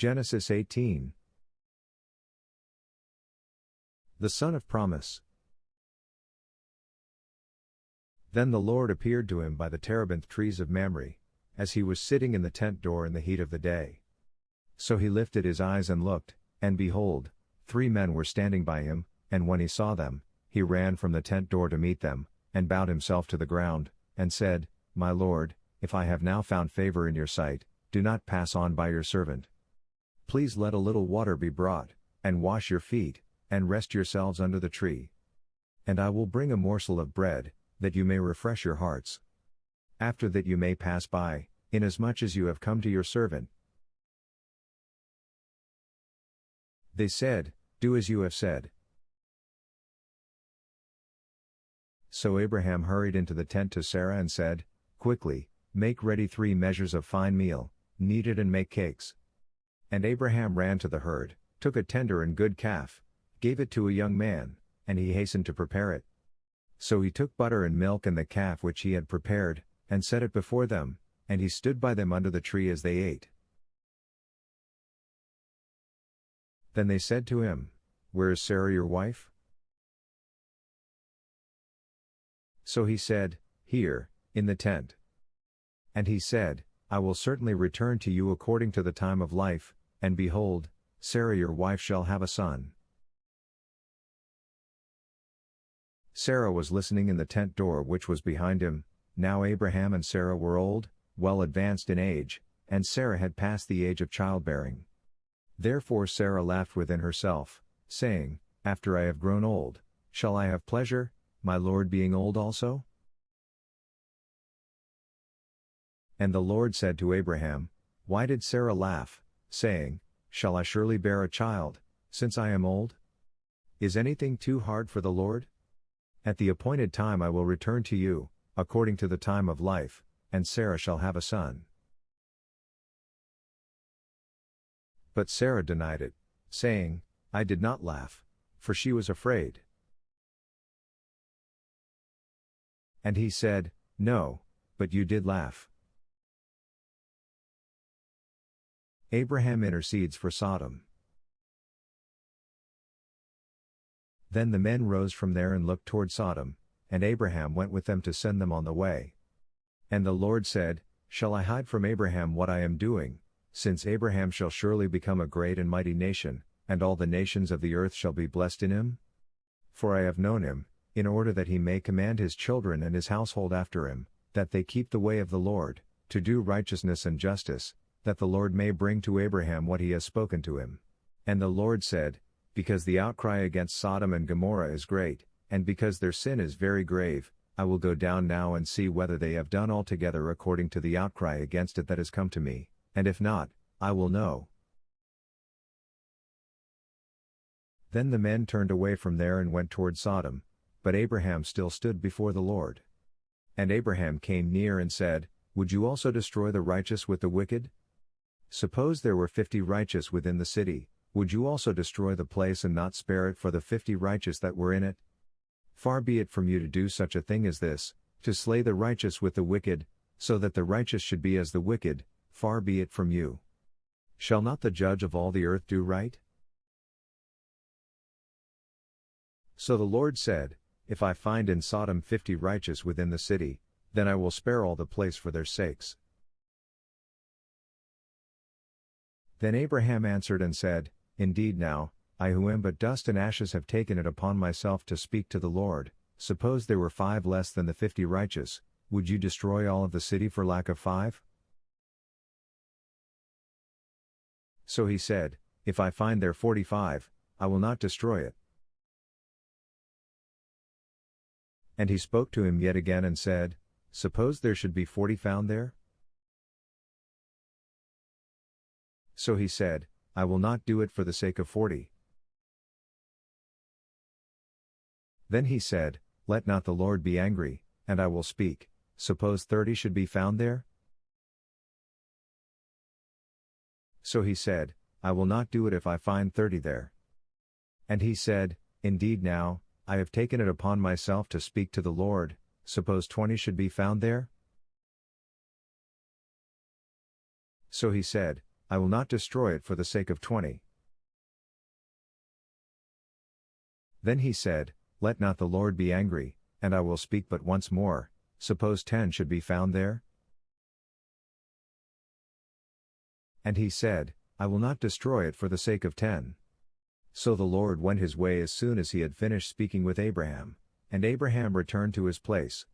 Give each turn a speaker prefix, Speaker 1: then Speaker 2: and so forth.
Speaker 1: Genesis 18. The Son of Promise. Then the Lord appeared to him by the terebinth trees of Mamre, as he was sitting in the tent door in the heat of the day. So he lifted his eyes and looked, and behold, 3 men were standing by him, and when he saw them, he ran from the tent door to meet them, and bowed himself to the ground, and said, My Lord, if I have now found favor in your sight, do not pass on by your servant. Please let a little water be brought, and wash your feet, and rest yourselves under the tree. And I will bring a morsel of bread, that you may refresh your hearts. After that you may pass by, inasmuch as you have come to your servant. They said, Do as you have said. So Abraham hurried into the tent to Sarah and said, Quickly, make ready 3 measures of fine meal, knead it and make cakes. And Abraham ran to the herd, took a tender and good calf, gave it to a young man, and he hastened to prepare it. So he took butter and milk and the calf which he had prepared, and set it before them, and he stood by them under the tree as they ate. Then they said to him, Where is Sarah your wife? So he said, Here, in the tent. And he said, I will certainly return to you according to the time of life, and behold, Sarah your wife shall have a son. Sarah was listening in the tent door which was behind him. Now Abraham and Sarah were old, well advanced in age, and Sarah had passed the age of childbearing. Therefore Sarah laughed within herself, saying, After I have grown old, shall I have pleasure, my Lord being old also? And the Lord said to Abraham, Why did Sarah laugh, saying, Shall I surely bear a child, since I am old? Is anything too hard for the Lord? At the appointed time I will return to you, according to the time of life, and Sarah shall have a son. But Sarah denied it, saying, I did not laugh, for she was afraid. And he said, No, but you did laugh. Abraham intercedes for Sodom. Then the men rose from there and looked toward Sodom, and Abraham went with them to send them on the way. And the Lord said, Shall I hide from Abraham what I am doing, since Abraham shall surely become a great and mighty nation, and all the nations of the earth shall be blessed in him? For I have known him, in order that he may command his children and his household after him, that they keep the way of the Lord, to do righteousness and justice, that the Lord may bring to Abraham what he has spoken to him. And the Lord said, Because the outcry against Sodom and Gomorrah is great, and because their sin is very grave, I will go down now and see whether they have done altogether according to the outcry against it that has come to me, and if not, I will know. Then the men turned away from there and went toward Sodom, but Abraham still stood before the Lord. And Abraham came near and said, Would you also destroy the righteous with the wicked? Suppose there were 50 righteous within the city, would you also destroy the place and not spare it for the 50 righteous that were in it? Far be it from you to do such a thing as this, to slay the righteous with the wicked, so that the righteous should be as the wicked, far be it from you. Shall not the judge of all the earth do right? So the Lord said, If I find in Sodom 50 righteous within the city, then I will spare all the place for their sakes. Then Abraham answered and said, Indeed now, I who am but dust and ashes have taken it upon myself to speak to the Lord. Suppose there were 5 less than the 50 righteous, would you destroy all of the city for lack of 5? So he said, If I find there 45, I will not destroy it. And he spoke to him yet again and said, Suppose there should be 40 found there? So he said, I will not do it for the sake of 40. Then he said, Let not the Lord be angry, and I will speak. Suppose 30 should be found there? So he said, I will not do it if I find 30 there. And he said, Indeed now, I have taken it upon myself to speak to the Lord. Suppose 20 should be found there? So he said, I will not destroy it for the sake of 20. Then he said, Let not the Lord be angry, and I will speak but once more, suppose 10 should be found there? And he said, I will not destroy it for the sake of 10. So the Lord went his way as soon as he had finished speaking with Abraham, and Abraham returned to his place,